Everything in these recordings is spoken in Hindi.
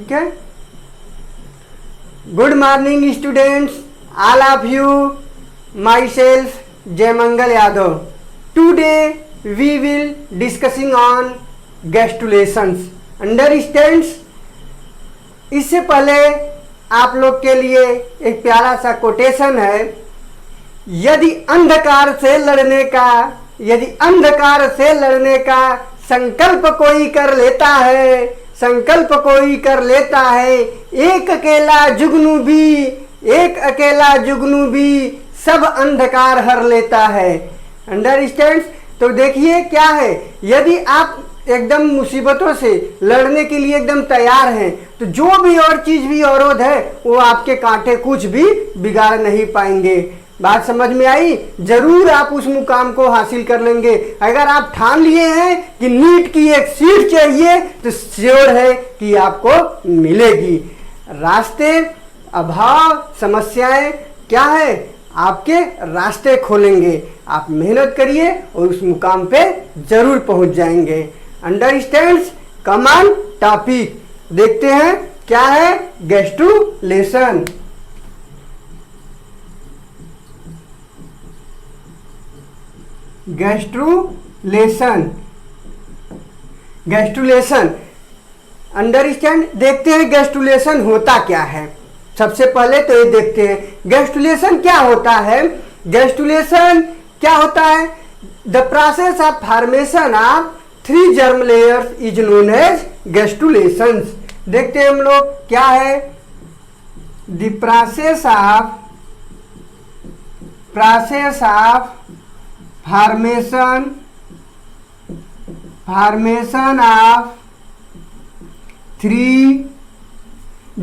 ठीक है। Good morning students, all of you, my self Jaymangal Yadav. Today we will discussing on gastrulations, understands. इससे पहले आप लोग के लिए एक प्यारा सा कोटेशन है। यदि अंधकार से लड़ने का संकल्प कोई कर लेता है, एक अकेला जुगनू भी सब अंधकार हर लेता है। अंडरस्टैंड्स। तो देखिए क्या है, यदि आप एकदम मुसीबतों से लड़ने के लिए एकदम तैयार हैं तो जो भी और चीज भी अवरोध है वो आपके कांटे कुछ भी बिगाड़ नहीं पाएंगे। बात समझ में आई? जरूर आप उस मुकाम को हासिल कर लेंगे। अगर आप ठान लिए हैं कि नीट की एक सीट चाहिए तो श्योर है कि आपको मिलेगी। रास्ते, अभाव, समस्याएं क्या है, आपके रास्ते खोलेंगे। आप मेहनत करिए और उस मुकाम पे जरूर पहुंच जाएंगे। अंडरस्टैंड्स। कम ऑन टॉपिक देखते हैं क्या है गेस्टुलेशन। Gastrulation understand. देखते हैं गेस्टुलेशन होता क्या है। सबसे पहले तो ये देखते हैं गेस्टुलेशन क्या होता है। गेस्टुलेशन क्या होता है? The process of formation of 3 germ layers is known as gastrulations. देखते हैं हम लोग क्या है। The process of formation of 3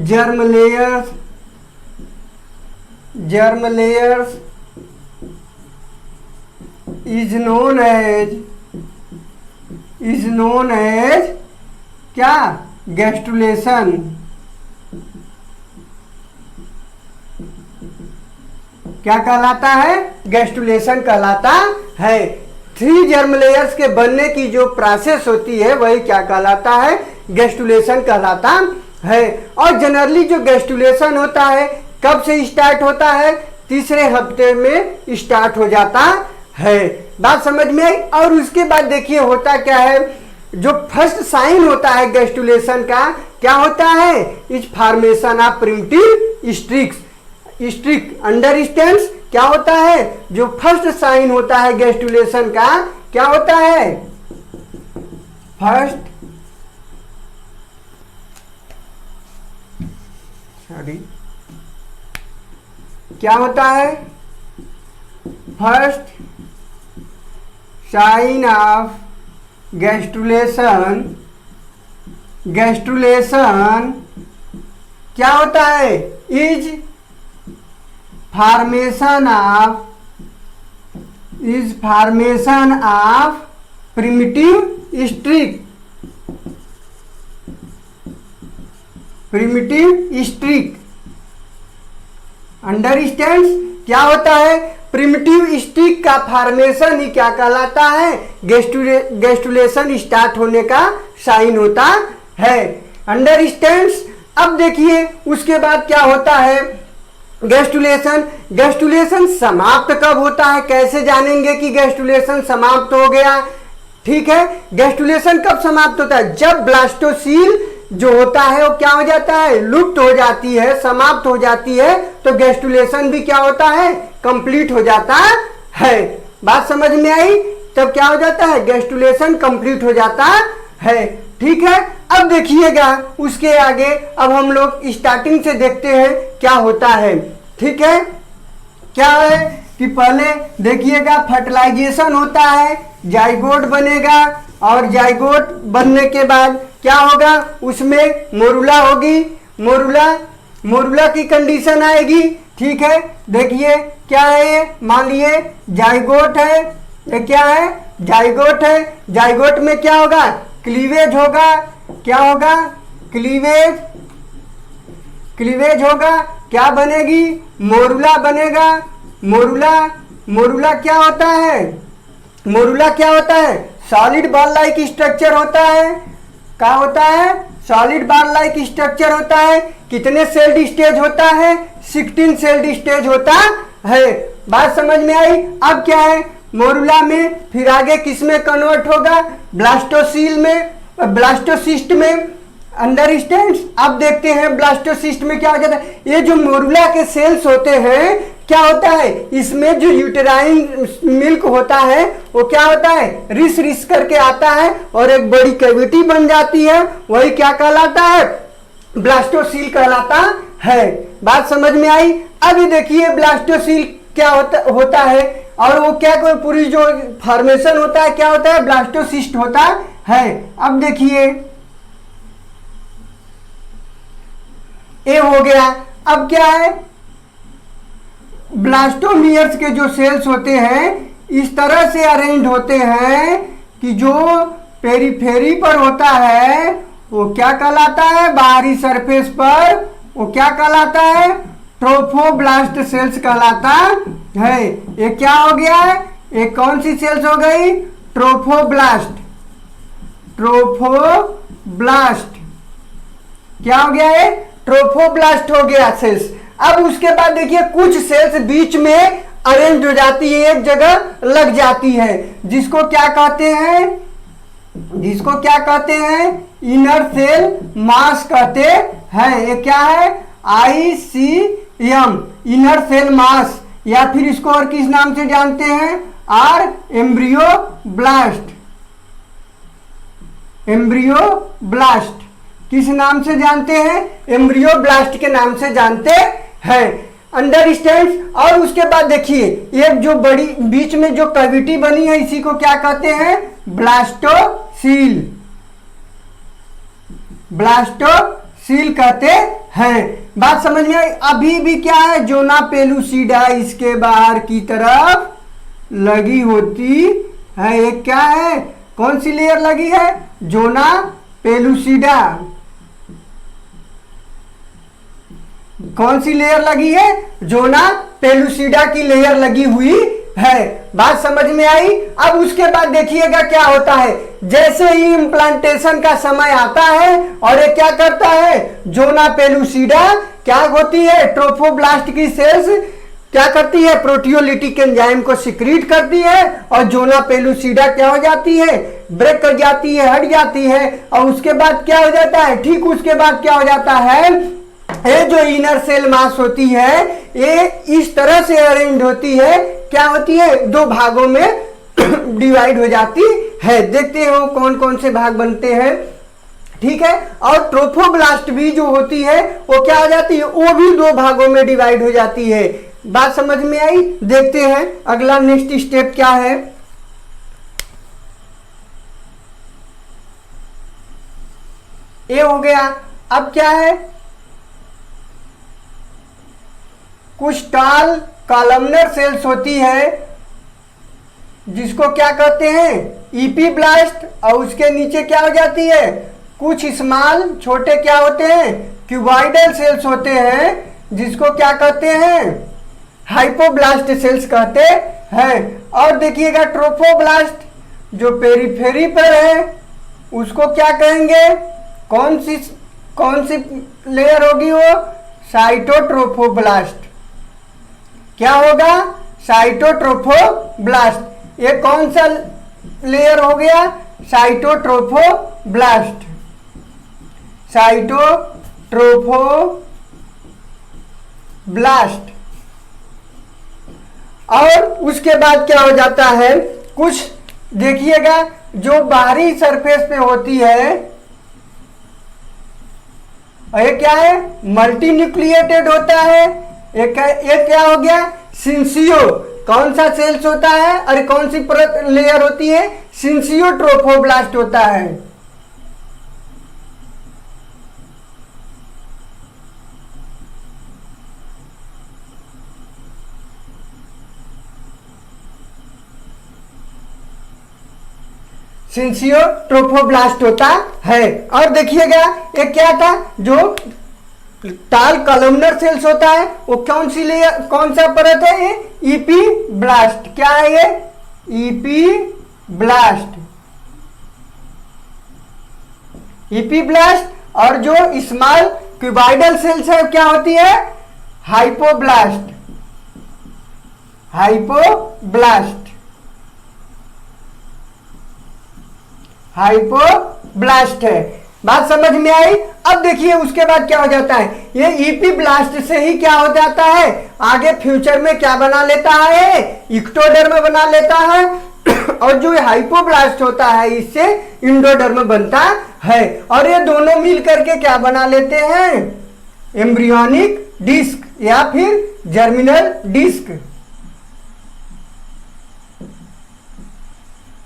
germ layers is known as क्या? गेस्टुलेशन। क्या कहलाता है? गेस्टुलेशन कहलाता है। 3 germ layers के बनने की जो प्रोसेस होती है वही क्या कहलाता है? गेस्टुलेशन कहलाता है। और जनरली जो गेस्टुलेशन होता है कब से स्टार्ट होता है? तीसरे हफ्ते में स्टार्ट हो जाता है। बात समझ में आई? और उसके बाद देखिए होता क्या है, जो फर्स्ट साइन होता है गेस्टुलेशन का क्या होता है? Is formation of primitive streak. Understands. क्या होता है? जो फर्स्ट साइन होता है गेस्टुलेशन का क्या होता है? क्या होता है? फर्स्ट साइन ऑफ गेस्टुलेशन क्या होता है? Is formation of primitive streak. Understands. क्या होता है? प्रिमिटिव स्ट्रिक का फॉर्मेशन ही क्या कहलाता है? गेस्टुलेशन स्टार्ट होने का साइन होता है। अंडरस्टैंड्स। अब देखिए उसके बाद क्या होता है गेस्टुलेशन समाप्त कब होता है? कैसे जानेंगे कि गेस्टुलेशन समाप्त हो गया? ठीक है, गेस्टुलेशन कब समाप्त होता है? जब ब्लास्टोसील जो होता है वो क्या हो जाता है? लुप्त हो जाती है, समाप्त हो जाती है। तो गेस्टुलेशन भी क्या होता है? कंप्लीट हो जाता है। बात समझ में आई? तब क्या हो जाता है? गेस्टुलेशन कंप्लीट हो जाता है। ठीक है। अब देखिएगा उसके आगे, अब हम लोग स्टार्टिंग से देखते हैं क्या होता है। ठीक है। क्या है कि पहले देखिएगा फर्टिलाइजेशन होता है, जाइगोट बनेगा और जाइगोट बनने के बाद क्या होगा? उसमें मोरुला होगी। मोरुला की कंडीशन आएगी। ठीक है। देखिए क्या है ये? मान लिए जाइगोट है। ये क्या है? जाइगोट है। जाइगोट में क्या होगा? क्लीवेज होगा। क्या होगा? क्लीवेज होगा। क्या बनेगी? मोरुला बनेगा। मोरुला क्या होता है? सॉलिड बॉल लाइक स्ट्रक्चर होता है। क्या होता है? सॉलिड बार लाइक स्ट्रक्चर होता है। कितने सेल्ड स्टेज होता है? 16 सेल्ड स्टेज होता है। बात समझ में आई? अब क्या है, मोरुला में, फिर आगे किस में कन्वर्ट होगा? ब्लास्टोसील में, ब्लास्टोसिस्ट में। अंडरस्टैंड? अब देखते हैं ब्लास्टोसिस्ट में क्या हो जाता है। ये जो मोरुला के सेल्स होते हैं, क्या होता है, इसमें जो यूटेराइन मिल्क होता है वो क्या होता है, रिस रिस करके आता है और एक बड़ी कैविटी बन जाती है। वही क्या कहलाता है? ब्लास्टोसील कहलाता है। बात समझ में आई? अभी देखिए ब्लास्टोसील क्या होता है और वो क्या कोई पूरी जो फॉर्मेशन होता है क्या होता है? ब्लास्टोसिस्ट होता है। अब देखिए ये हो गया। अब क्या है, ब्लास्टोमियर्स के जो सेल्स होते हैं इस तरह से अरेंज होते हैं कि जो पेरीफेरी पर होता है वो क्या कहलाता है? बाहरी सरफेस पर वो क्या कहलाता है? ट्रोफोब्लास्ट सेल्स कहलाता है। ये क्या हो गया है? ये कौन सी सेल्स हो गई? ट्रोफोब्लास्ट। ट्रोफोब्लास्ट क्या हो गया है? ट्रोफोब्लास्ट हो गया सेल्स। अब उसके बाद देखिए कुछ सेल्स बीच में अरेंज हो जाती है, एक जगह लग जाती है, जिसको क्या कहते हैं? जिसको क्या कहते हैं? इनर सेल मास कहते हैं। ये क्या है? ICM, इनर सेल मास, या फिर इसको और किस नाम से जानते हैं? Are embryoblast. एम्ब्रियोब्लास्ट किस नाम से जानते हैं? एम्ब्रियोब्लास्ट के नाम से जानते हैं। अंडरस्टैंड? और उसके बाद देखिए एक जो बड़ी बीच में जो कैविटी बनी है इसी को क्या कहते हैं? ब्लास्टोसील। ब्लास्टोसील कहते हैं। बात समझ में आई? अभी भी क्या है, जोना पेलुसिडा इसके बाहर की तरफ लगी होती है। ये क्या है, कौन सी लेयर लगी है? Zona pellucida. कौन सी लेयर लगी है? जोना पेलुसिडा की लेयर लगी हुई है। बात समझ में आई? अब उसके बाद देखिएगा क्या होता है, जैसे ही इम्प्लांटेशन का समय आता है और ये क्या करता है, जोना पेलुसिडा क्या होती है, ट्रोफोब्लास्ट की सेल्स क्या करती है, प्रोटियोलिटिक एंजाइम को सिक्रीट करती है और जोना पेलुसिडा क्या हो जाती है, ब्रेक कर जाती है, हट जाती है। और उसके बाद क्या हो जाता है, ठीक उसके बाद क्या हो जाता है, ये जो इनर सेल मास होती है ये इस तरह से अरेंज होती है, क्या होती है, दो भागों में डिवाइड हो जाती है। देखते हो कौन कौन से भाग बनते हैं, ठीक है। और ट्रोफोब्लास्ट भी जो होती है वो क्या हो जाती है, वो भी दो भागों में डिवाइड हो जाती है। बात समझ में आई? देखते हैं अगला नेक्स्ट स्टेप क्या है। ये हो गया। अब क्या है, कुछ टाल कॉलमनर सेल्स होती है जिसको क्या कहते हैं, ईपीब्लास्ट, और उसके नीचे क्या हो जाती है, कुछ स्मॉल छोटे क्या होते हैं, क्यूबॉइडल सेल्स होते हैं जिसको क्या कहते हैं, हाइपोब्लास्ट सेल्स कहते हैं। और देखिएगा ट्रोफोब्लास्ट जो पेरीफेरी पर है उसको क्या कहेंगे, कौन सी लेयर होगी वो, साइटोट्रोफोब्लास्ट। क्या होगा, साइटोट्रोफोब्लास्ट। ये कौन सा लेयर हो गया, साइटोट्रोफोब्लास्ट। साइटोट्रोफोब्लास्ट। और उसके बाद क्या हो जाता है, कुछ देखिएगा जो बाहरी सरफेस पे होती है, ये क्या है, मल्टी न्यूक्लिएटेड होता है। एक क्या हो गया, सिंसियो, कौन सा सेल्स होता है, अरे कौन सी परत लेयर होती है, सिंसियो ट्रोफोब्लास्ट होता है। सिंसियो ट्रोफोब्लास्ट होता है। और देखिएगा ये क्या था, जो टाल कॉलमनर सेल्स होता है वो कौन सी लेयर, कौन सा परत है, ये ईपीब्लास्ट। क्या है ये, ईपीब्लास्ट। ईपीब्लास्ट। और जो स्मॉल क्यूबाइडल सेल्स है क्या होती है? हाइपोब्लास्ट। हाइपोब्लास्ट, हाइपोब्लास्ट है। बात समझ में आई? अब देखिए उसके बाद क्या हो जाता है, ये ईपीब्लास्ट से ही क्या हो जाता है, आगे फ्यूचर में क्या बना लेता है, इक्टोडर्म बना लेता है और जो हाइपोब्लास्ट होता है इससे इंडोडर्म बनता है और ये दोनों मिल करके क्या बना लेते हैं, एम्ब्रियोनिक डिस्क या फिर जर्मिनल डिस्क।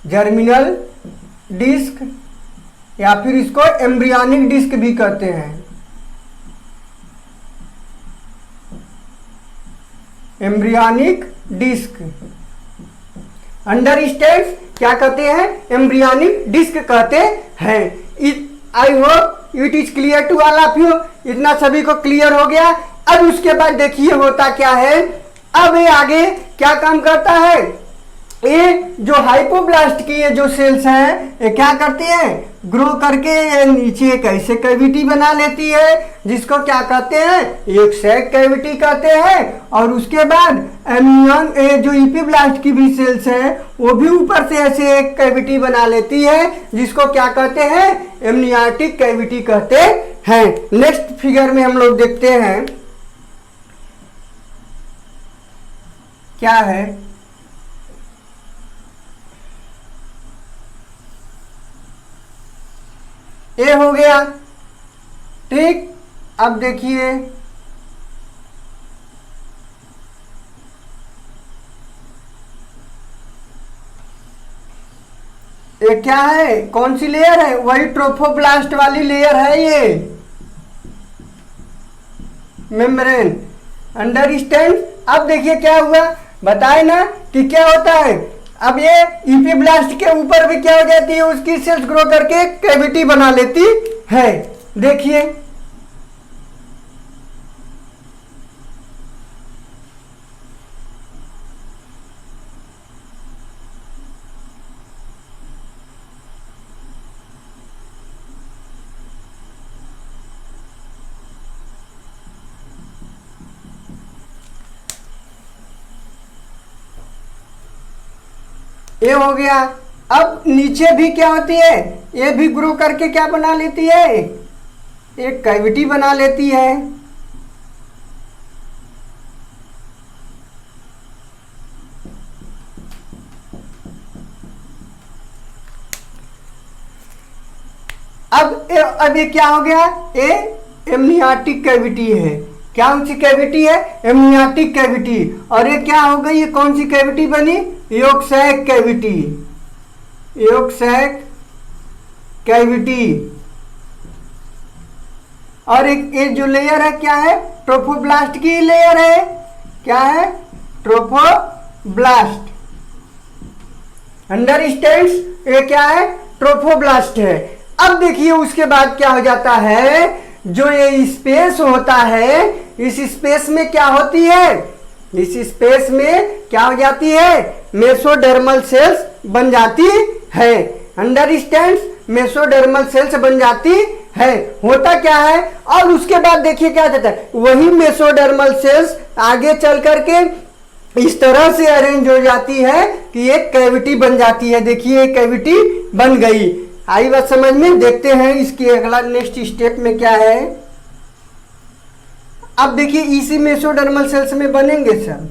जर्मिनल डिस्क या फिर इसको एम्ब्रियोनिक डिस्क भी कहते हैं। एम्ब्रियोनिक डिस्क, अंडर स्टेज क्या कहते हैं, एम्ब्रियोनिक डिस्क कहते हैं। I hope it is clear to all of you. इतना सभी को क्लियर हो गया। अब उसके बाद देखिए होता क्या है, अब ये आगे क्या काम करता है, ये जो हाइपोब्लास्ट की ये जो सेल्स हैं ये क्या करती हैं, ग्रो करके ये नीचे एक ऐसे कैविटी बना लेती है जिसको क्या कहते हैं, एक सैक कैविटी कहते हैं। और उसके बाद एम्नियन जो ईपीब्लास्ट की भी सेल्स हैं वो भी ऊपर से ऐसे एक कैविटी बना लेती है जिसको क्या कहते हैं, एमनियाटिक कैविटी कहते हैं। नेक्स्ट फिगर में हम लोग देखते हैं क्या है, ये हो गया ठीक। अब देखिए ये क्या है, कौन सी लेयर है, वही ट्रोफोब्लास्ट वाली लेयर है ये मेम्ब्रेन। अंडरस्टैंड? अब देखिए क्या हुआ, बताए ना कि क्या होता है, अब ये ईपीब्लास्ट के ऊपर भी क्या हो जाती है, उसकी सेल्स ग्रो करके कैविटी बना लेती है। देखिए ये हो गया। अब नीचे भी क्या होती है, ये भी ग्रो करके क्या बना लेती है, एक कैविटी बना लेती है। अब ये क्या हो गया, ये एमनियाटिक कैविटी है। क्या सी कैविटी है, एमनियाटिक कैविटी। और ये क्या हो गई, ये कौन सी कैविटी बनी, योगसैक कैविटी। योगसैक कैविटी। और एक ये जो लेयर है क्या है, ट्रोफोब्लास्ट की लेयर है। क्या है, ट्रोफोब्लास्ट। अंडरस्टैंड्स? ये क्या है, ट्रोफोब्लास्ट है। अब देखिए उसके बाद क्या हो जाता है, जो ये स्पेस होता है, इस स्पेस में क्या होती है, इस स्पेस में क्या हो जाती है, मेसोडर्मल सेल्स बन जाती है। अंडरस्टैंड्स? मेसोडर्मल सेल्स बन जाती है। होता क्या है, और उसके बाद देखिए क्या होता है, वही मेसोडर्मल सेल्स आगे चल करके इस तरह से अरेंज हो जाती है कि एक कैविटी बन जाती है। देखिए एक कैविटी बन गई। आई बात समझ में? देखते हैं इसकी अगला नेक्स्ट स्टेप में क्या है। अब देखिए इसी मेसोडर्मल सेल्स में बनेंगे सब।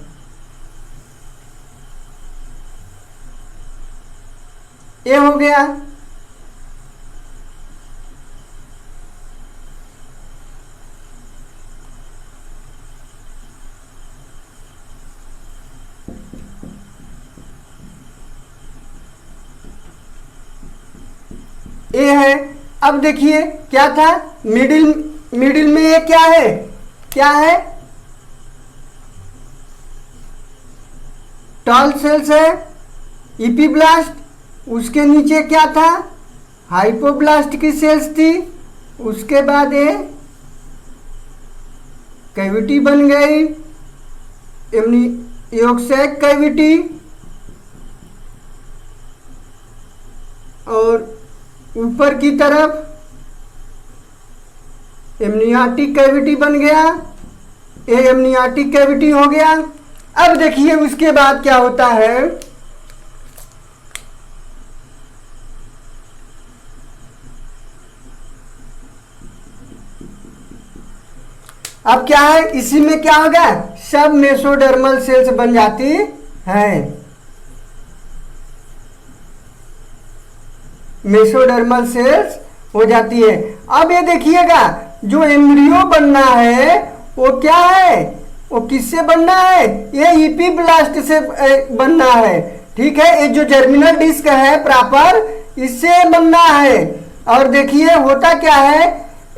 ये हो गया। ये है। अब देखिए क्या था, मिडिल में ये क्या है, क्या है, टॉल सेल्स है, इपीब्लास्ट। उसके नीचे क्या था, हाइपोब्लास्ट की सेल्स थी। उसके बाद ये कैविटी बन गई, योगसैक कैविटी। और ऊपर की तरफ एमनियोटिक कैविटी बन गया, ये एमनियोटिक कैविटी हो गया। अब देखिए उसके बाद क्या होता है, अब क्या है, इसी में क्या होगा, सब मेसोडर्मल सेल्स बन जाती हैं, मेसोडर्मल सेल्स हो जाती है। अब ये देखिएगा जो एम्ब्रियो बनना है वो क्या है, वो किससे बनना है, ये इपीब्लास्ट से बनना है। ठीक है, ये जो जर्मिनल डिस्क है प्रॉपर इससे बनना है। और देखिए होता क्या है,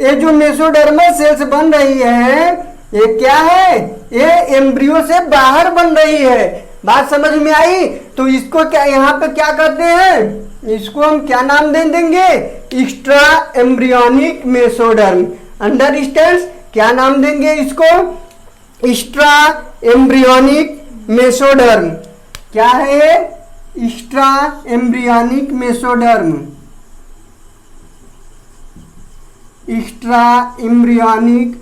ये जो मेसोडर्मल सेल्स बन रही है ये क्या है, ये एम्ब्रियो से बाहर बन रही है। बात समझ में आई? तो इसको क्या यहाँ पे क्या करते हैं, इसको हम क्या नाम दे देंगे, एक्स्ट्रा एम्ब्रियोनिक मेसोडर्म। अंडरस्टैंड्स? क्या नाम देंगे इसको, एक्स्ट्रा एम्ब्रियोनिक मेसोडर्म। क्या है, extra embryonic mesoderm, extra embryonic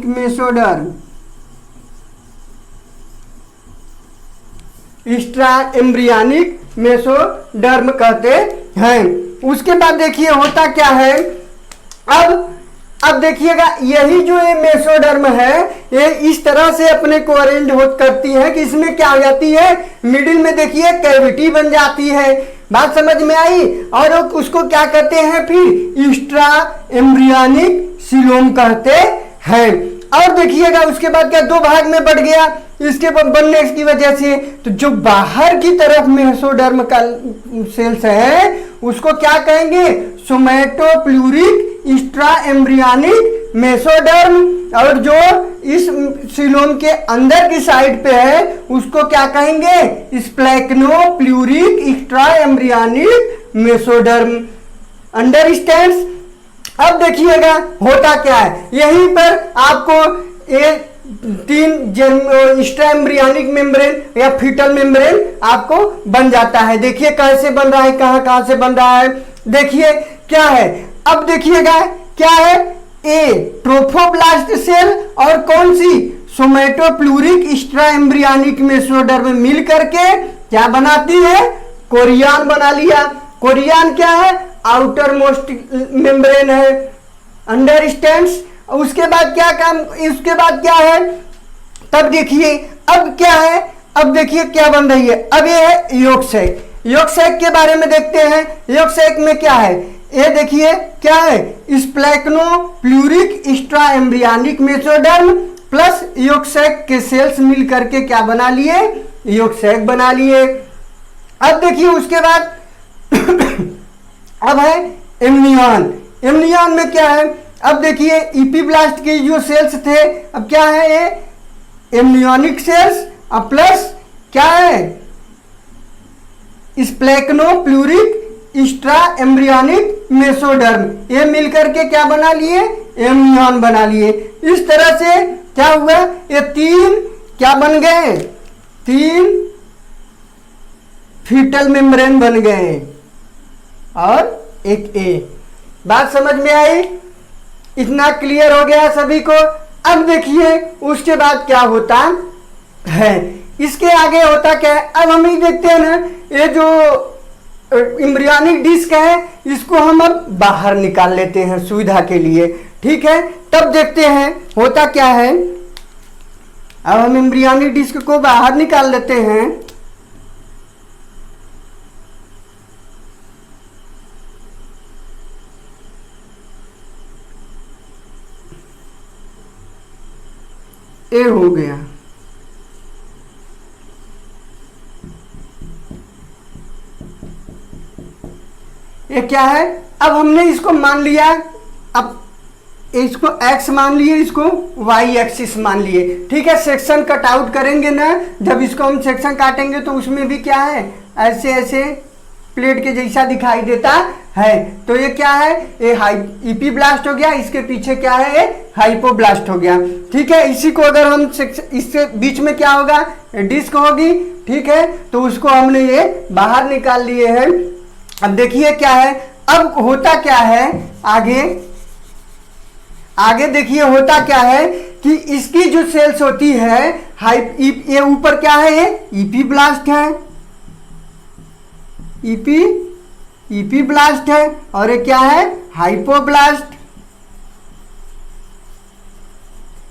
mesoderm, extra embryonic mesoderm कहते हैं। उसके बाद देखिए होता क्या है, अब देखिएगा यही जो ये मेसोडर्म है ये इस तरह से अपने को अरेंज हो करती है कि इसमें क्या हो जाती है, मिडिल में देखिए कैविटी बन जाती है। बात समझ में आई? और उसको क्या कहते हैं फिर, एक्स्ट्रा एम्ब्रियोनिक सीलोम कहते हैं। और देखिएगा उसके बाद क्या, दो भाग में बढ़ गया इसके बनने की वजह से। तो जो बाहर की तरफ मेसोडर्म का सेल्स है उसको क्या कहेंगे, सोमैटोप्लूरिक एक्स्ट्रा एम्ब्रियोनिक मेसोडर्म। और जो इस सीलोम के अंदर की साइड पे है उसको क्या कहेंगे, स्प्लैक्नोप्लूरिक एक्स्ट्रा एम्ब्रियोनिक मेसोडर्म। अंडरस्टैंड्स? अब देखिएगा होता क्या है, यहीं पर आपको ये तीन एक्स्ट्रा एम्ब्रियोनिक मेम्ब्रेन या फीटल मेम्ब्रेन आपको बन जाता है। देखिए कैसे बन रहा है, कहां से बन रहा है, देखिए क्या है। अब देखिएगा क्या है, ए ट्रोफोब्लास्ट सेल और कौन सी, सोमैटोप्लूरिक एक्स्ट्रा एम्ब्रियोनिक मेसोडर्म मिल करके क्या बनाती है, कोरियन बना लिया। कोरियन क्या है, आउटर मोस्ट मेम्ब्रेन है। अंडरस्टैंड्स? उसके बाद क्या काम, इसके बाद क्या है, तब देखिए अब क्या है, अब देखिए क्या बन रही है। अब ये है योग सैक। योग सैक के बारे में देखते हैं, योग सैक में क्या है, ये देखिए क्या है, splanchnopleuric extra embryonic mesoderm plus yolk sac के सेल्स मिल करके क्या बना लिए, योग सैक बना लिए। अब देखिए उसके बाद अब है एमनियन। एमनियन में क्या है, अब देखिए इपीब्लास्ट के जो सेल्स थे अब क्या है, ये एमनियोनिक सेल्स अब प्लस क्या है, स्प्लैक्नोप्लूरिक एक्स्ट्रा एम्ब्रियोनिक मेसोडर्म, ये मिलकर के क्या बना लिए, एमनियन बना लिए। इस तरह से क्या हुआ, ये तीन क्या बन गए, तीन फीटल मेम्ब्रेन बन गए और एक ए। बात समझ में आई? इतना क्लियर हो गया सभी को? अब देखिए उसके बाद क्या होता है, इसके आगे होता क्या है, अब हम ये देखते हैं ना, ये जो एम्ब्रियोनिक डिस्क है इसको हम अब बाहर निकाल लेते हैं सुविधा के लिए। ठीक है, तब देखते हैं होता क्या है। अब हम एम्ब्रियोनिक डिस्क को बाहर निकाल लेते हैं। ए हो गया। ये क्या है, अब हमने इसको मान लिया, अब इसको x मान लिए, इसको y एक्सिस मान लिए। ठीक है, सेक्शन कट आउट करेंगे ना, जब इसको हम सेक्शन काटेंगे तो उसमें भी क्या है, ऐसे ऐसे प्लेट के जैसा दिखाई देता है। तो ये क्या है, ये इपीब्लास्ट हो गया, इसके पीछे क्या है, ये हाइपोब्लास्ट हो गया। ठीक है, इसी को अगर हम इसके बीच में क्या होगा, डिस्क होगी। ठीक है, तो उसको हमने ये बाहर निकाल लिए हैं। अब देखिए क्या है, अब होता क्या है, आगे आगे देखिए होता क्या है कि इसकी जो सेल्स होती है ये ऊपर क्या है, ये ईपी ब्लास्ट है, ईपी ब्लास्ट है, और ये क्या है,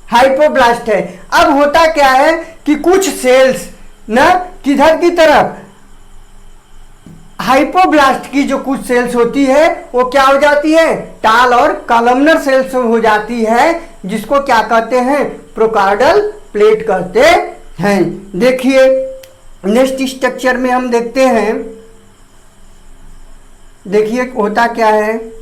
हाइपोब्लास्ट है। अब होता क्या है कि कुछ सेल्स ना किधर की तरफ, हाइपोब्लास्ट की जो कुछ सेल्स होती है वो क्या हो जाती है, टाल और कॉलमनर सेल्स हो जाती है, जिसको क्या कहते हैं, प्रोकार्डल प्लेट कहते हैं। देखिए नेक्स्ट स्ट्रक्चर में हम देखते हैं, देखिए होता क्या है,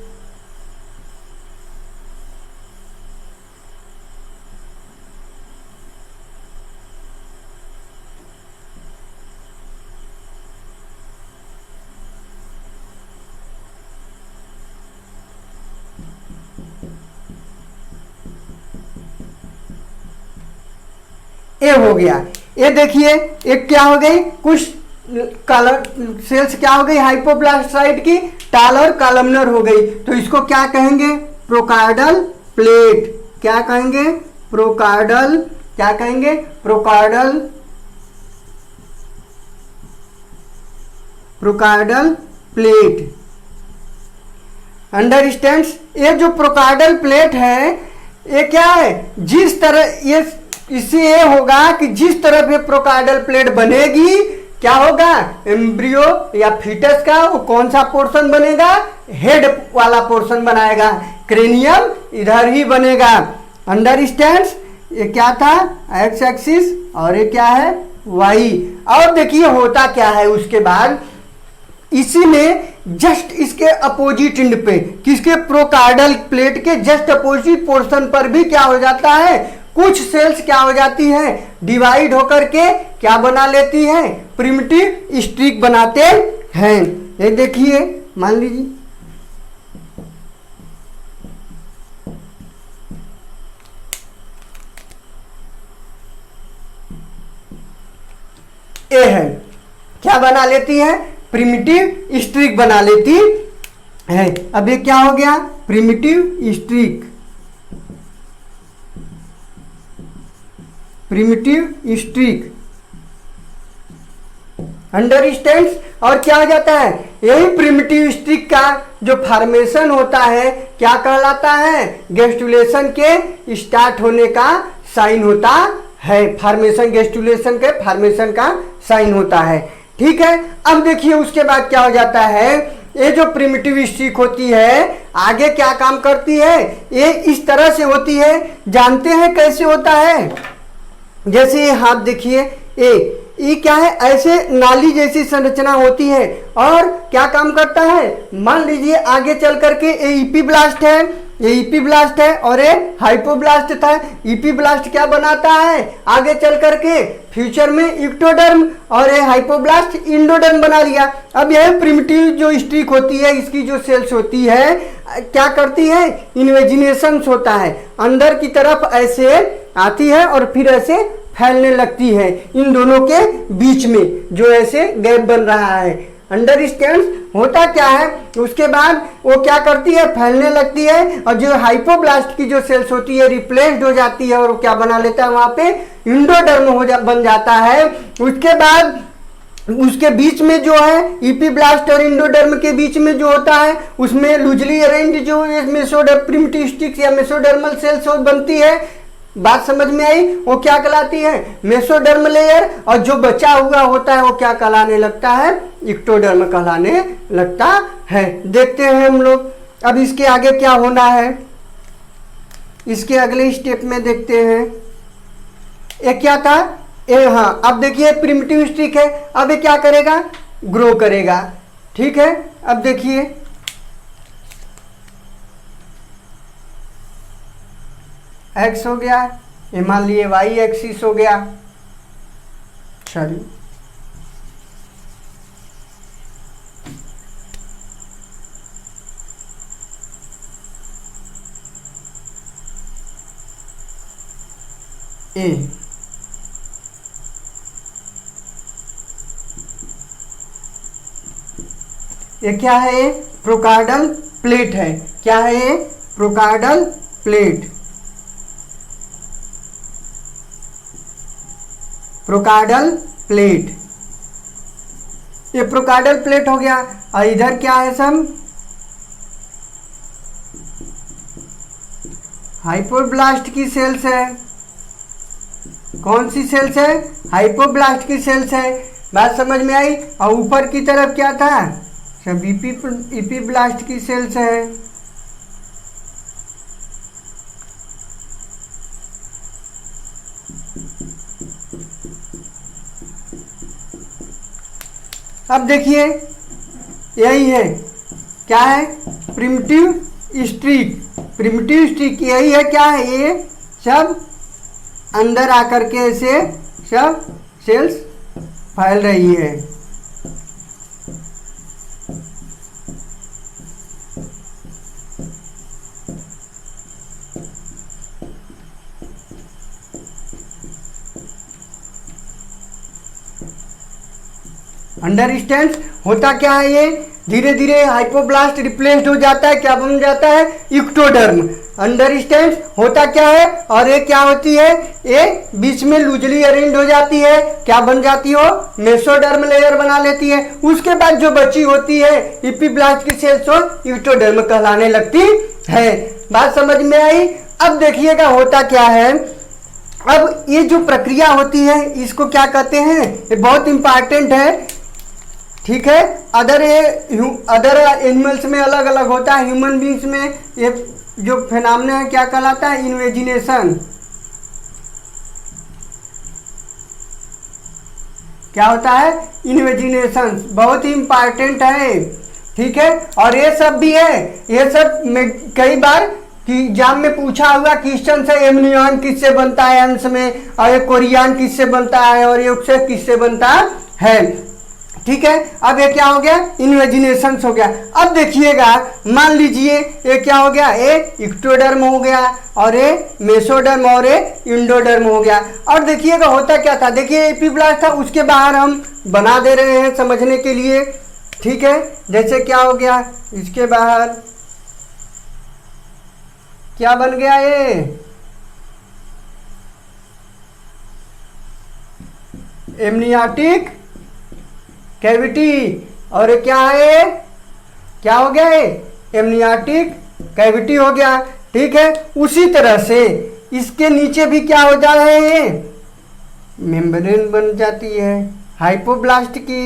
ए हो गया, ये देखिए एक क्या हो गई, कुछ कलर सेल्स क्या हो गई हाइपोब्लास्ट साइड की, टाल और कॉलमनर हो गई, तो इसको क्या कहेंगे, प्रोकार्डल प्लेट। क्या कहेंगे, प्रोकार्डल, क्या कहेंगे, प्रोकार्डल प्लेट। अंडरस्टैंड्स, ये जो प्रोकार्डल प्लेट है ये क्या है, जिस तरह ये, इससे ये होगा कि जिस तरफ ये प्रोकार्डल प्लेट बनेगी क्या होगा, एम्ब्रियो या फीटस का वो कौन सा पोर्शन बनेगा, हेड वाला पोर्शन बनाएगा, क्रेनियम इधर ही बनेगा। अंडरस्टैंड्स, ये क्या था, एक्स एक्सिस, और ये क्या है, वाई। और देखिए होता क्या है उसके बाद, इसी में जस्ट इसके अपोजिट एंड पे, किसके, प्रोकार्डल प्लेट के जस्ट अपोजिट पोर्शन पर भी क्या हो जाता है, कुछ सेल्स क्या हो जाती है, डिवाइड होकर के क्या बना लेती है, प्रिमिटिव स्ट्रिक बनाते हैं। ये देखिए मान लीजिए ये है, क्या बना लेती है, प्रिमिटिव स्ट्रिक बना लेती है। अब ये क्या हो गया, primitive streak, primitive streak. Understands, और क्या हो जाता है, यही प्रिमिटिव स्ट्रिक का जो फॉर्मेशन होता है क्या कहलाता है, गैस्ट्रुलेशन के स्टार्ट होने का साइन होता है, फॉर्मेशन गैस्ट्रुलेशन के फॉर्मेशन का साइन होता है। ठीक है, अब देखिए उसके बाद क्या हो जाता है, ये जो प्रिमिटिव स्ट्रिक होती है आगे क्या काम करती है, ये इस तरह से होती है, जानते हैं कैसे होता है, जैसे ये हाथ देखिए, ये क्या है, ऐसे नाली जैसी संरचना होती है, और क्या काम करता है, मान लीजिए आगे चल करके ये ईपी ब्लास्ट है, ये ईपी ब्लास्ट है और ये हाइपोब्लास्ट था। ईपी ब्लास्ट क्या बनाता है, आगे चल करके फ्यूचर में इक्टोडर्म, और ये हाइपोब्लास्ट इंडोडर्म बना लिया। अब यह प्रिमिटिव जो स्ट्रिक होती है, इसकी जो सेल्स होती है क्या करती है, इन्वेजिनेशन होता है, अंदर की तरफ ऐसे आती है और फिर ऐसे फैलने लगती है, इन दोनों के बीच में जो ऐसे गैप बन रहा है। अंडरस्टैंड, होता क्या है, उसके बाद वो क्या करती है, फैलने लगती है, और जो हाइपोब्लास्ट की जो सेल्स होती है रिप्लेस्ड हो जाती है, और क्या बना लेता है, वहां पे इंडोडर्म बन जाता है। उसके बाद उसके बीच में जो है ईपी ब्लास्ट और इंडोडर्म के बीच में जो होता है, उसमें लूजली अरेंज जो प्रिमिटिव स्टिक्स या मेसोडर्मल सेल्स बनती है। बात समझ में आई, वो क्या कहलाती है, मेसोडर्म लेयर, और जो बचा हुआ होता है वो क्या कहलाने लगता है, इक्टोडर्म कहलाने लगता है। देखते हैं हम लोग अब इसके आगे क्या होना है, इसके अगले स्टेप में देखते हैं। ये क्या था, हाँ, अब देखिए प्रिमिटिव स्ट्रिक है, अब ये क्या करेगा, ग्रो करेगा। ठीक है, अब देखिए एक्स हो गया, ये मान लिए वाई एक्सिस हो गया, चलिए ए, ये क्या है, प्रोकार्डल प्लेट है। क्या है ये? प्रोकार्डल प्लेट। प्रोकार्डल प्लेट, ये प्रोकार्डल प्लेट हो गया। और इधर क्या है सब? हाइपोब्लास्ट की सेल्स है। कौन सी सेल्स है? हाइपोब्लास्ट की सेल्स है। बात समझ में आई? और ऊपर की तरफ क्या था? सब इपीब्लास्ट की सेल्स है। अब देखिए यही है, क्या है? Primitive streak. प्रिमिटिव स्ट्रीक यही है, क्या है? ये सब अंदर आकर के ऐसे सब सेल्स फैल रही है। अंडरस्टैंड? होता क्या है? ये धीरे धीरे हाइपोब्लास्ट रिप्लेस्ड हो जाता है, क्या बन जाता है? इक्टोडर्म। अंडरस्टैंड? होता क्या है? और ये क्या होती है? ये बीच में लूजली अरेंज हो जाती है, क्या बन जाती हो? मेसोडर्म लेयर बना लेती है। उसके बाद जो बची होती है इपीब्लास्ट की सेल्स हो इक्टोडर्म कहलाने लगती है। बात समझ में आई? अब देखिएगा होता क्या है। अब ये जो प्रक्रिया होती है इसको क्या कहते हैं? ये बहुत इंपॉर्टेंट है, ठीक है। अदर एनिमल्स में अलग अलग होता है, ह्यूमन बींग्स में ये जो फिनोमेना है क्या कहलाता है? इन्वेजिनेशन। क्या होता है? इन्वेजिनेशन। बहुत ही इंपॉर्टेंट है, ठीक है। और ये सब भी है, ये सब कई बार कि एग्जाम में पूछा हुआ क्वेश्चन से एमनियन किससे बनता है अंश में, और ये कोरियन किससे बनता है, और ये उपसे किससे बनता है, ठीक है। अब ये क्या हो गया? इन्वेजिनेशन हो गया। अब देखिएगा, मान लीजिए ये क्या हो गया? ये इक्टोडर्म हो गया, और ये मेसोडर्म, और ये इंडोडर्म हो गया। और देखिएगा होता क्या था? देखिए एपीब्लास्ट था, उसके बाहर हम बना दे रहे हैं समझने के लिए, ठीक है। जैसे क्या हो गया? इसके बाहर क्या बन गया? ये एमनियाटिक कैविटी। और क्या है? क्या हो गया? ये एमनियाटिक कैविटी हो गया, ठीक है। उसी तरह से इसके नीचे भी क्या हो जा रहे हैं? मेम्ब्रेन बन जाती है हाइपोब्लास्ट की।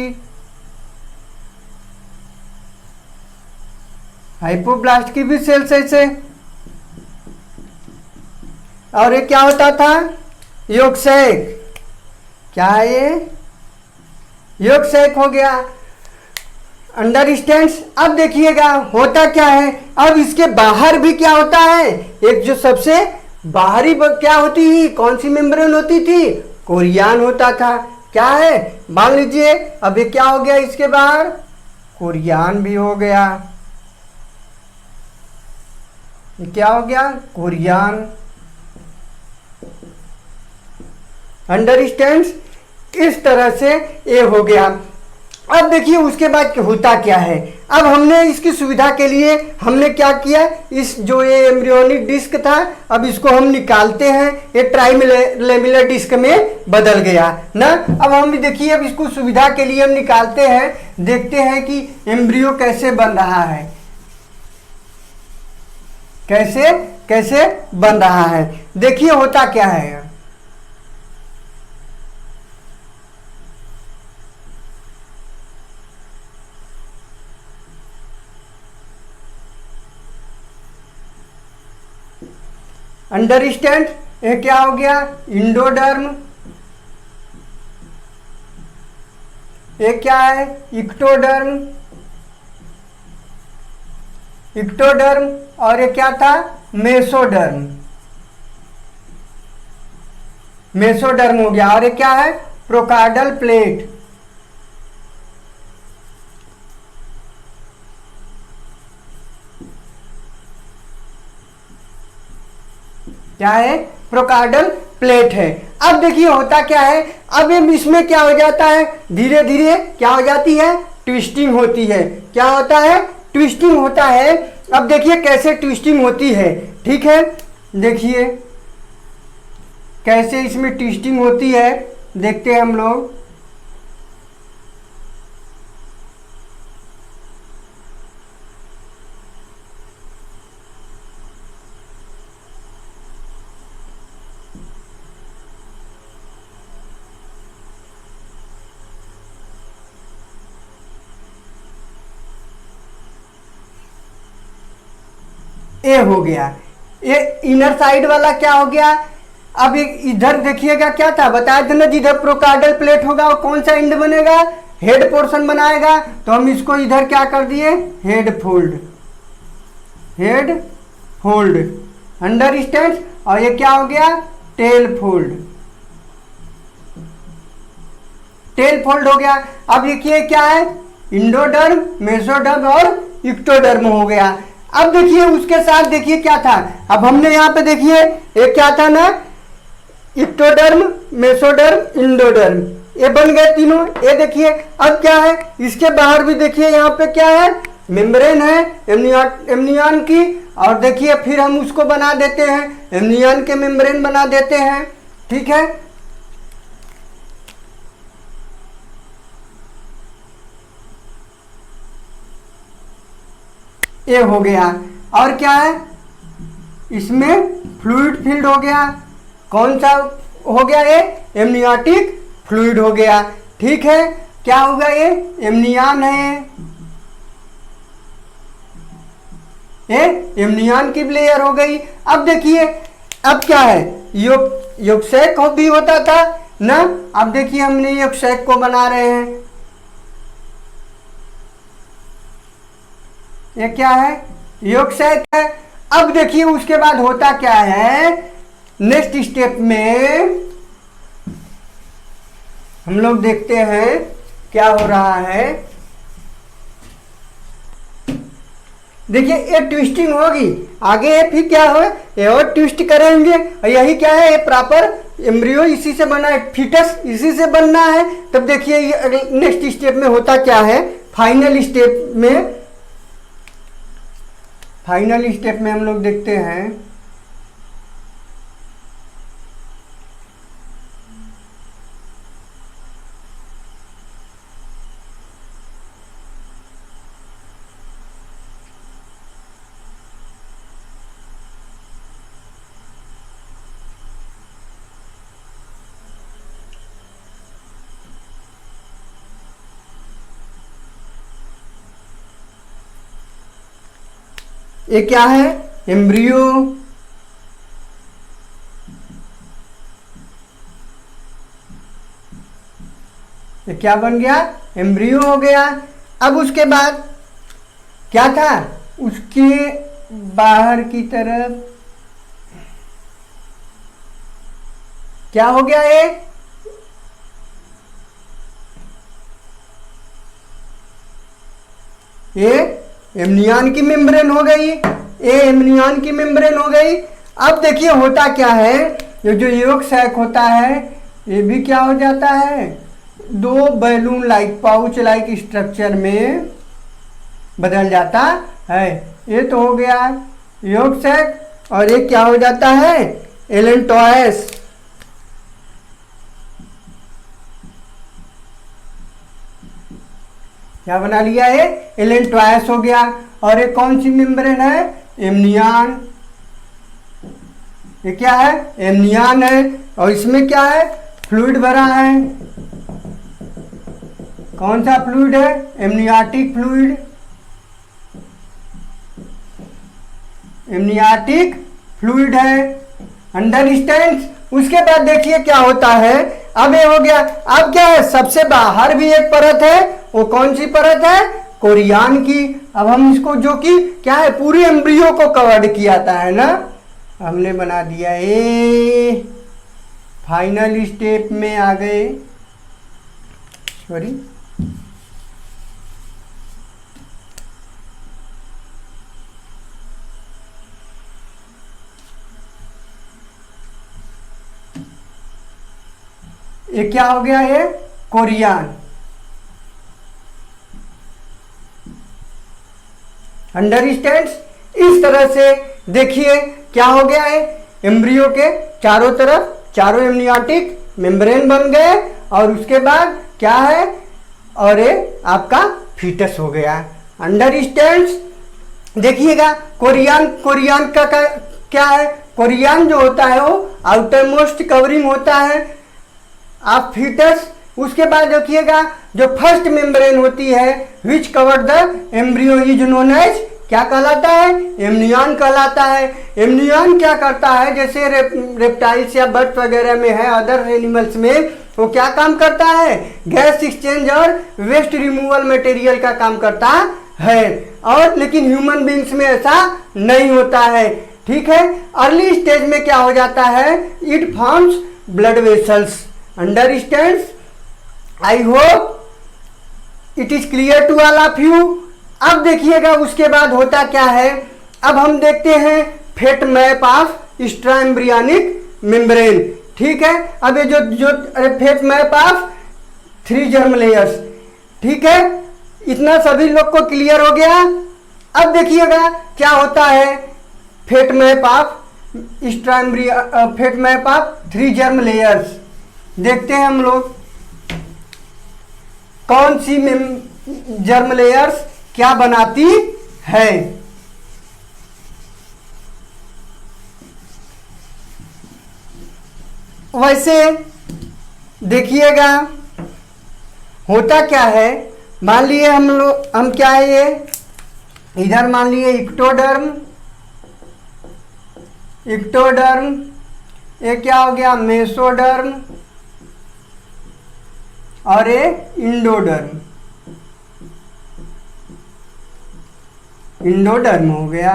हाइपोब्लास्ट की भी सेल्स ऐसे। और ये क्या होता था? योगसैक। क्या है ये? योगसैक हो गया। अंडरस्टैंड्स? अब देखिएगा होता क्या है। अब इसके बाहर भी क्या होता है? एक जो सबसे बाहरी क्या होती थी? कौन सी मेम्ब्रेन होती थी? कोरियन होता था। क्या है? मान लीजिए अब ये क्या हो गया? इसके बाहर कोरियन भी हो गया। ये क्या हो गया? कोरियन। अंडरस्टैंड्स? इस तरह से ये हो गया। अब देखिए उसके बाद होता क्या है। अब हमने इसकी सुविधा के लिए हमने क्या किया? इस जो ये एम्ब्रियोनिक डिस्क था, अब इसको हम निकालते हैं, ये ट्राइलेमिलर डिस्क में बदल गया ना। अब हम देखिए, अब इसको सुविधा के लिए हम निकालते हैं, देखते हैं कि एम्ब्रियो कैसे बन रहा है, कैसे कैसे बन रहा है। देखिए होता क्या है। अंडरस्टैंड? ये क्या हो गया? इंडोडर्म। ये क्या है? इक्टोडर्म। इक्टोडर्म। और ये क्या था? मेसोडर्म। मेसोडर्म हो गया। और ये क्या है? प्रोकार्डल प्लेट। क्या है? प्रोकार्डल प्लेट है। अब देखिए होता क्या है। अब इसमें क्या हो जाता है? धीरे धीरे क्या हो जाती है? ट्विस्टिंग होती है। क्या होता है? ट्विस्टिंग होता है। अब देखिए कैसे ट्विस्टिंग होती है, ठीक है, देखिए कैसे इसमें ट्विस्टिंग होती है, देखते हैं हम लोग। ए हो गया, ये इनर साइड वाला क्या हो गया। अब इधर देखिएगा क्या था, बताया था ना, जिधर प्रोकार्डल प्लेट होगा वो कौन सा एंड बनेगा, हेड पोर्शन बनाएगा। तो हम इसको इधर क्या कर दिए, head fold, head fold, understand. और ये क्या हो गया, टेल फोल्ड, टेल फोल्ड हो गया। अब देखिए क्या है, इंडोडर्म, मेसोडर्म और इक्टोडर्म हो गया। अब देखिए उसके साथ देखिए क्या था, अब हमने यहाँ पे देखिए एक क्या था ना, इक्टोडर्म, मेसोडर्म, इंडोडर्म, ये बन गए तीनों। ये देखिए अब क्या है, इसके बाहर भी देखिए यहाँ पे क्या है, मेम्ब्रेन है एमनियन की। और देखिए फिर हम उसको बना देते हैं, एमनियन के मेम्ब्रेन बना देते हैं, ठीक है। ये हो गया। और क्या है, इसमें फ्लूइड फील्ड हो गया, कौन सा हो गया, ये एमनियोटिक फ्लूइड हो गया, ठीक है। क्या होगा, ये एमनियन है, ये एमनियन की लेयर हो गई। अब देखिए अब क्या है, योगसैक भी होता था ना। अब देखिए हमने योगसैक को बना रहे हैं, ये क्या है, योगसैक है। अब देखिए उसके बाद होता क्या है, नेक्स्ट स्टेप में हम लोग देखते हैं क्या हो रहा है। देखिए ये ट्विस्टिंग होगी आगे, फिर क्या हो, ये और ट्विस्ट करेंगे। और यही क्या है, ये प्रॉपर एम्ब्रियो इसी से बना है, फिटस इसी से बनना है। तब देखिए नेक्स्ट स्टेप में होता क्या है, फाइनल स्टेप में, फाइनल स्टेप में हम लोग देखते हैं ये क्या है, एम्ब्रियो, ये क्या बन गया, एम्ब्रियो हो गया। अब उसके बाद क्या था, उसके बाहर की तरफ क्या हो गया, ये एमनियन की मेम्ब्रेन हो गई, ये एमनियन की मेम्ब्रेन हो गई। अब देखिए होता क्या है, ये जो योगसैक होता है ये भी क्या हो जाता है, दो balloon like pouch like structure में बदल जाता है। ये तो हो गया योगसैक, और ये क्या हो जाता है, एलेंटोइस। क्या बना लिया, ये एलेंटोइस हो गया। और ये कौन सी मेम्ब्रेन है, एमनियन, ये क्या है, एमनियन है। और इसमें क्या है, फ्लूइड भरा है, कौन सा फ्लूइड है, एमनियाटिक फ्लूइड, एमनियाटिक फ्लूइड है, अंडरस्टैंड। उसके बाद देखिए क्या होता है, अब ये हो गया। अब क्या है, सबसे बाहर भी एक परत है, वो कौन सी परत है, कोरियन की। अब हम इसको जो कि क्या है, पूरे एम्ब्रियो को कवर्ड किया था है ना, हमने बना दिया। ये फाइनल स्टेप में आ गए, सॉरी ये क्या हो गया, ये कोरियन। अंडरस्टैंड्स। इस तरह से देखिए क्या हो गया है, एम्ब्रियो के चारों तरफ चारों एमनियोटिक मेम्ब्रेन बन गए और उसके बाद क्या है, और ये आपका फीटस हो गया। अंडरस्टैंड्स। देखिएगा कोरियन का क्या है, कोरियन जो होता है वो आउटर मोस्ट कवरिंग होता है आप फीटस। उसके बाद देखिएगा जो फर्स्ट मेम्ब्रेन होती है which cover the embryo is known as, क्या कहलाता है, एमनियन कहलाता है। एमनियन क्या करता है, जैसे रेप्टाइल्स या बर्ड्स वगैरह में है, अदर एनिमल्स में वो क्या काम करता है, गैस एक्सचेंज और वेस्ट रिमूवल मटेरियल का काम करता है, और लेकिन ह्यूमन बींग्स में ऐसा नहीं होता है। ठीक है, अर्ली स्टेज में क्या हो जाता है, it forms blood vessels. Understands. I hope it is clear to all of you. अब देखिएगा उसके बाद होता क्या है, अब हम देखते हैं fate map of extraembryonic membrane. ठीक है, अब ये जो fate map of 3 germ layers. ठीक है, इतना सभी लोग को क्लियर हो गया। अब देखिएगा क्या होता है fate map of fate map of 3 germ layers. देखते हैं हम लोग कौन सी जर्म लेयर्स क्या बनाती है। वैसे देखिएगा होता क्या है, मान लिए हम क्या है, ये इधर मान लिए इक्टोडर्म, ये क्या हो गया मेसोडर्म, और ये इंडोडर्म हो गया।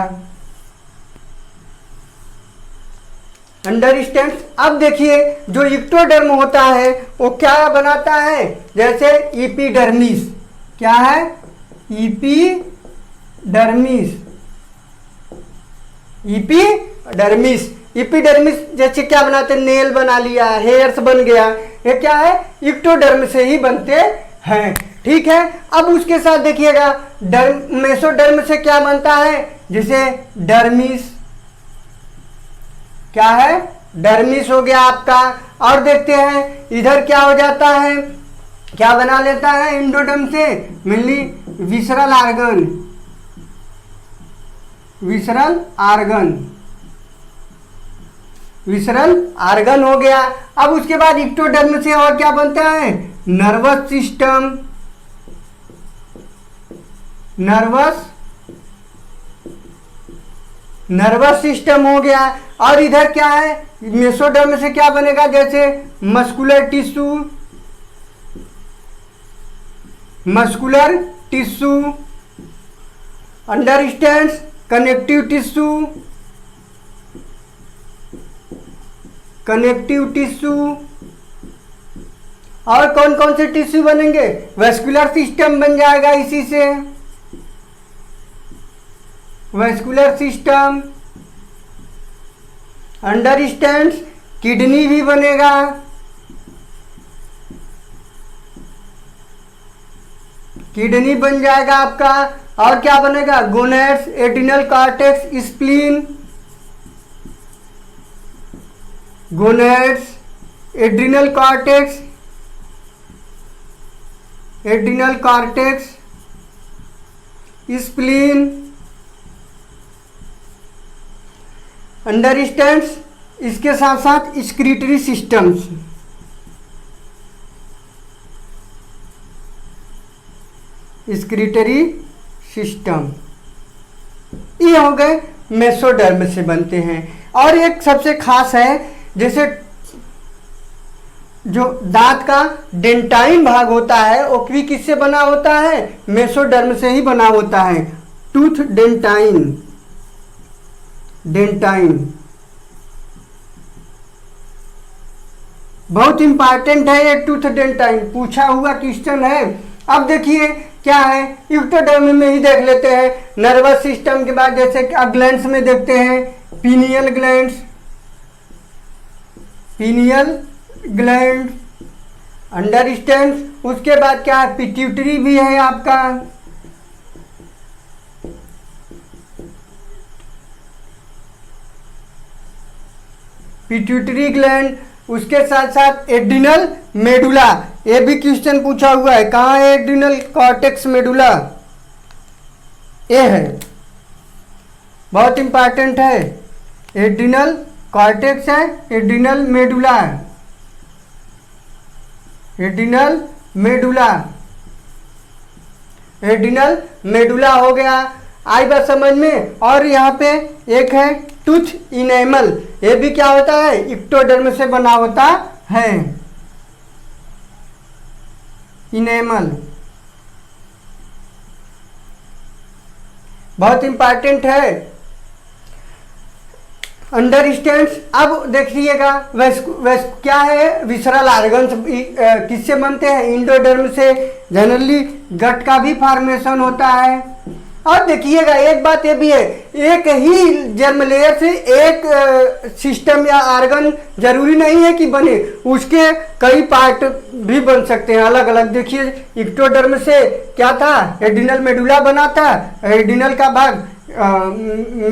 अंडरस्टैंड। अब देखिए जो इक्टोडर्म होता है वो क्या बनाता है, जैसे इपीडर्मिस, क्या है, इपीडर्मिस जैसे क्या बनाते हैं, नेल बना लिया, हेयर्स बन गया, ये क्या है, इक्टोडर्म से ही बनते हैं। ठीक है, अब उसके साथ देखिएगा मेसोडर्म से क्या बनता है, जैसे डर्मिस, क्या है, डर्मिस हो गया आपका। और देखते हैं इधर क्या हो जाता है, क्या बना लेता है इंडोडर्म से, मेनली विसरल आर्गन हो गया। अब उसके बाद इक्टोडर्म से और क्या बनता है, नर्वस सिस्टम हो गया। और इधर क्या है, मेसोडर्म से क्या बनेगा, जैसे muscular tissue, understands, connective tissue. और कौन कौन से टिश्यू बनेंगे, वेस्कुलर सिस्टम बन जाएगा इसी से, वेस्कुलर सिस्टम। अंडरस्टैंड्स, किडनी भी बनेगा, किडनी बन जाएगा आपका। और क्या बनेगा, gonads, adrenal cortex, spleen, gonads, adrenal cortex, spleen. Understands. इसके साथ साथ एक्सक्रीटरी सिस्टम्स, ये हो गए मेसोडर्म से बनते हैं। और एक सबसे खास है, जैसे जो दांत का डेंटाइन भाग होता है वो भी किससे बना होता है, मेसोडर्म से ही बना होता है। टूथ डेंटाइन बहुत इंपॉर्टेंट है ये टूथ डेंटाइन, पूछा हुआ क्वेश्चन है। अब देखिए क्या है, इक्टोडर्म में ही देख लेते हैं। नर्वस सिस्टम के बाद जैसे ग्लैंड्स में देखते हैं, पीनियल ग्लैंड, अंडरस्टैंड। उसके बाद क्या है, पिट्यूटरी भी है आपका, पिट्यूटरी ग्लैंड, उसके साथ साथ एड्रिनल मेडुला। ये भी क्वेश्चन पूछा हुआ है, कहाँ है एड्रिनल कॉर्टेक्स मेडुला? ये है, बहुत इंपॉर्टेंट है। एड्रिनल कॉर्टेक्स है, एड्रिनल मेडुला है, एड्रिनल मेडुला, एड्रिनल मेडुला हो गया। आई बात समझ में। और यहाँ पे एक है टूथ इनेमल, ये भी क्या होता है? इक्टोडर्म से बना होता है, इनेमल, बहुत इंपॉर्टेंट है। अंडरस्टैंड। अब देखिएगा क्या है, विसरल आर्गन्स किससे बनते हैं? इंडोडर्म से। जनरली गट का भी फॉर्मेशन होता है। और देखिएगा एक बात ये भी है, एक ही जर्म लेयर से एक सिस्टम या आर्गन जरूरी नहीं है कि बने, उसके कई पार्ट भी बन सकते हैं अलग अलग। देखिए इक्टोडर्म से क्या था? एड्रिनल मेडुला बना था, एड्रिनल का भाग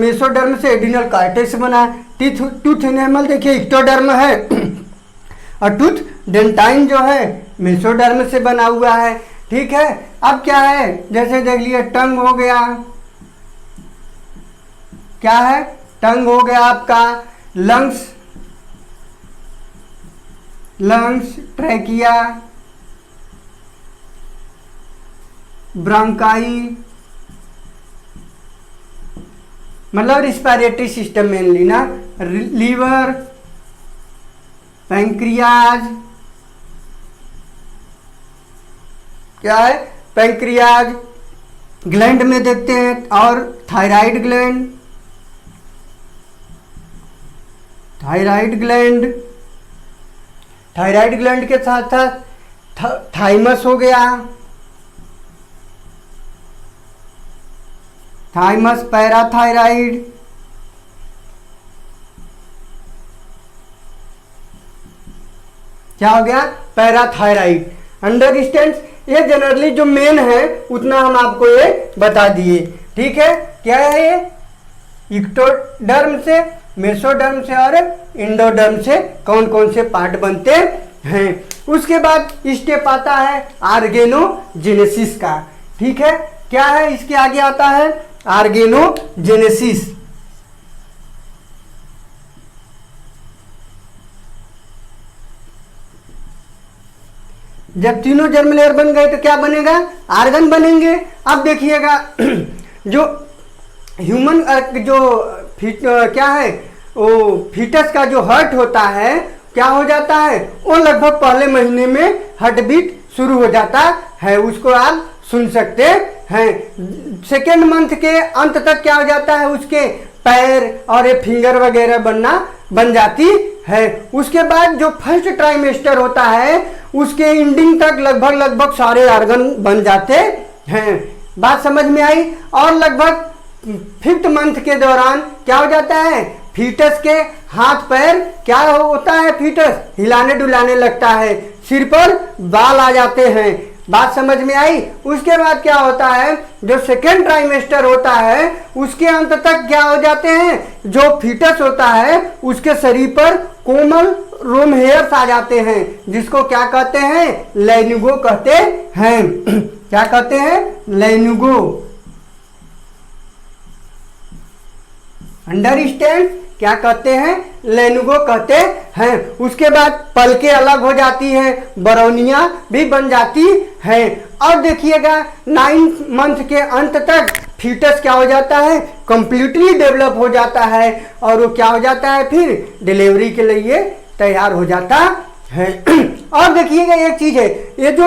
मेसोडर्म से एड्रिनल कॉर्टेक्स बना। टूथ इनेमल देखिए इक्टोडर्म है और टूथ डेंटाइन जो है मेसोडर्म से बना हुआ है। ठीक है। अब क्या है, जैसे देख लिए टंग हो गया, क्या है? टंग हो गया आपका। लंग्स, लंग्स, ट्रैकिया, ब्रोंकाई, मतलब रिस्पिरेटरी सिस्टम मेनली ना। लीवर, पैंक्रियाज, क्या है? पैंक्रियाज। ग्लैंड में देखते हैं, और thyroid gland, thyroid gland, thyroid gland के साथ साथ थाइमस हो गया, थाइमस, पैराथायराइड, क्या हो गया? पैराथायराइड। अंडरस्टैंड। ये जनरली जो मेन है उतना हम आपको ये बता दिए। ठीक है। क्या है ये? इक्टोडर्म से, मेसोडर्म से और इंडोडर्म से कौन कौन से पार्ट बनते हैं। उसके बाद स्टेप आता है ऑर्गेनोजेनेसिस का। ठीक है। क्या है इसके आगे आता है? ऑर्गेनोजेनेसिस। जब तीनों जर्म लेयर बन गए तो क्या बनेगा? आर्गन बनेंगे। अब देखिएगा जो ह्यूमन जो क्या है वो फीटस का जो हार्ट होता है, क्या हो जाता है? वो लगभग पहले महीने में हार्ट बीट शुरू हो जाता है, उसको आप सुन सकते हैं। सेकेंड मंथ के अंत तक क्या हो जाता है? उसके पैर और ये फिंगर वगैरह बन जाती है। उसके बाद जो फर्स्ट ट्राइमेस्टर होता है उसके एंडिंग तक लगभग सारे ऑर्गन बन जाते हैं। बात समझ में आई? और लगभग फिफ्थ मंथ के दौरान क्या हो जाता है? फीटस के हाथ पैर क्या होता है? फीटस हिलाने डुलाने लगता है, सिर पर बाल आ जाते हैं। बात समझ में आई? उसके बाद क्या होता है? जो सेकेंड ट्राइमेस्टर होता है उसके अंत तक क्या हो जाते हैं? जो फीटस होता है उसके शरीर पर कोमल रोम हेयर्स आ जाते हैं, जिसको क्या कहते हैं? लैनुगो कहते हैं। क्या कहते हैं? लैनुगो। अंडरस्टैंड? क्या कहते हैं? लैनुगो कहते हैं। उसके बाद पलके अलग हो जाती है, बरौनियां भी बन जाती है। और देखिएगा 9 मंथ के अंत तक फीटस क्या हो जाता है? कंप्लीटली डेवलप हो जाता है और वो क्या हो जाता है? फिर डिलीवरी के लिए तैयार हो जाता है। और देखिएगा एक चीज है, ये जो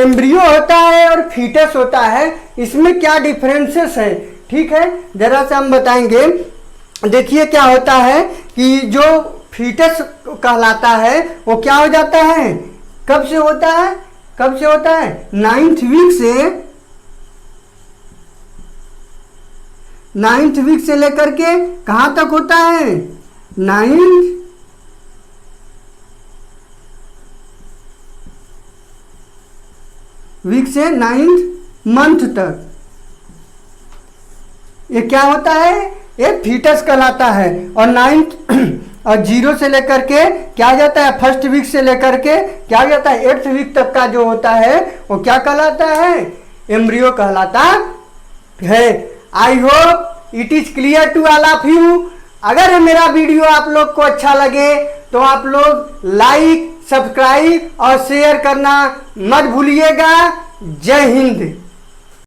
एम्ब्रियो होता है और फीटस होता है इसमें क्या डिफरेंसेस है? ठीक है, जरा सा हम बताएंगे। देखिए क्या होता है कि जो फीटस कहलाता है वो क्या हो जाता है? कब से होता है? कब से होता है? 9th वीक से लेकर के कहां तक होता है? 9th वीक से 9th मंथ तक ये क्या होता है? ये फीटस कहलाता है। और 9th और 0 से लेकर के क्या आ जाता है, फर्स्ट वीक से लेकर के क्या आ जाता है 8th वीक तक का जो होता है वो क्या कहलाता है, एम्ब्रियो कहलाता है। I hope it is clear to all of you. अगर मेरा वीडियो आप लोग को अच्छा लगे तो आप लोग लाइक, सब्सक्राइब और शेयर करना मत भूलिएगा। जय हिंद।